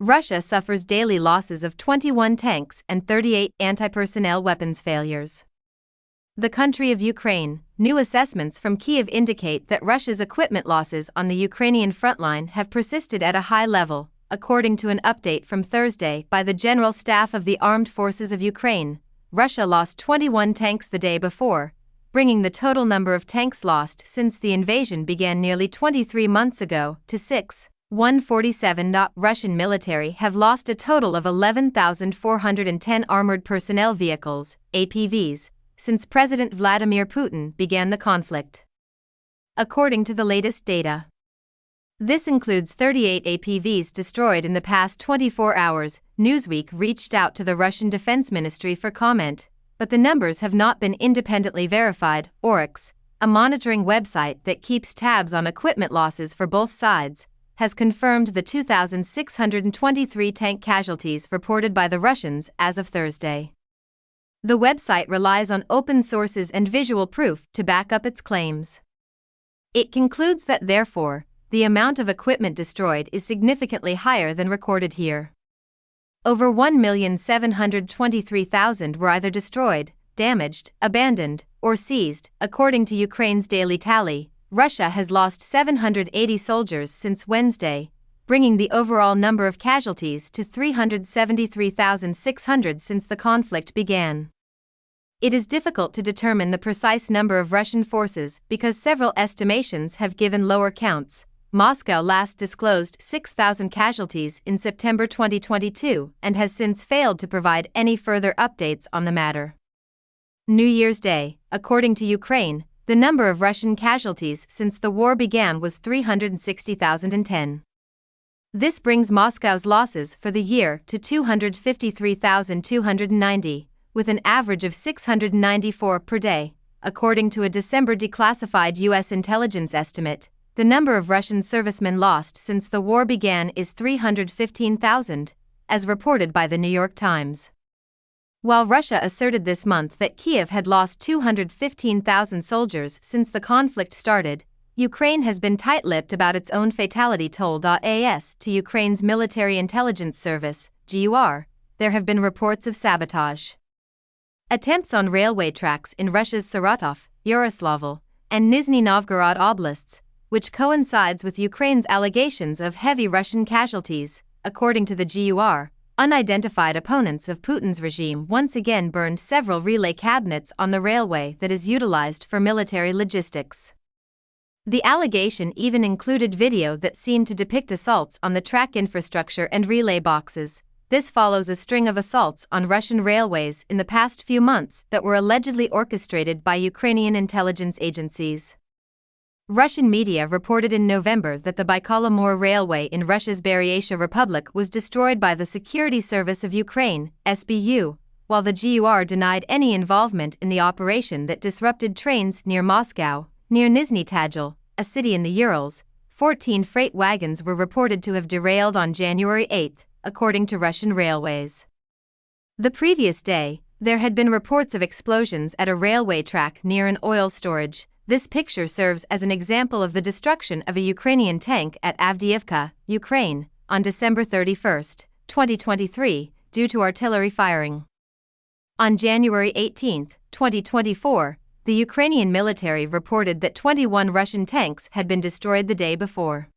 Russia suffers daily losses of 21 tanks and 38 anti-personnel weapons failures. The country of Ukraine. New assessments from Kyiv indicate that Russia's equipment losses on the Ukrainian frontline have persisted at a high level, according to an update from Thursday by the General Staff of the Armed Forces of Ukraine. Russia lost 21 tanks the day before, bringing the total number of tanks lost since the invasion began nearly 23 months ago to 147. Russian military have lost a total of 11,410 armored personnel vehicles, APVs, since President Vladimir Putin began the conflict, according to the latest data. This includes 38 APVs destroyed in the past 24 hours. Newsweek reached out to the Russian Defense Ministry for comment, but the numbers have not been independently verified. Oryx, a monitoring website that keeps tabs on equipment losses for both sides, has confirmed the 2,623 tank casualties reported by the Russians as of Thursday. The website relies on open sources and visual proof to back up its claims. It concludes that, therefore, the amount of equipment destroyed is significantly higher than recorded here. Over 1,723,000 were either destroyed, damaged, abandoned, or seized, according to Ukraine's daily tally. Russia has lost 780 soldiers since Wednesday, bringing the overall number of casualties to 373,600 since the conflict began. It is difficult to determine the precise number of Russian forces because several estimations have given lower counts. Moscow last disclosed 6,000 casualties in September 2022 and has since failed to provide any further updates on the matter. New Year's Day, according to Ukraine, the number of Russian casualties since the war began was 360,010. This brings Moscow's losses for the year to 253,290, with an average of 694 per day. According to a December declassified U.S. intelligence estimate, the number of Russian servicemen lost since the war began is 315,000, as reported by the New York Times. While Russia asserted this month that Kyiv had lost 215,000 soldiers since the conflict started, Ukraine has been tight-lipped about its own fatality toll. As to Ukraine's Military Intelligence Service, GUR, there have been reports of sabotage attempts on railway tracks in Russia's Saratov, Yaroslavl, and Nizhny Novgorod oblasts, which coincides with Ukraine's allegations of heavy Russian casualties. According to the GUR, unidentified opponents of Putin's regime once again burned several relay cabinets on the railway that is utilized for military logistics. The allegation even included video that seemed to depict assaults on the track infrastructure and relay boxes. This follows a string of assaults on Russian railways in the past few months that were allegedly orchestrated by Ukrainian intelligence agencies. Russian media reported in November that the Baikal-Amur Railway in Russia's Buryatia Republic was destroyed by the Security Service of Ukraine, SBU, while the GUR denied any involvement in the operation that disrupted trains near Moscow. Near Nizhny Tagil, a city in the Urals, 14 freight wagons were reported to have derailed on January 8, according to Russian railways. The previous day, there had been reports of explosions at a railway track near an oil storage. This picture serves as an example of the destruction of a Ukrainian tank at Avdiivka, Ukraine, on December 31, 2023, due to artillery firing. On January 18, 2024, the Ukrainian military reported that 21 Russian tanks had been destroyed the day before.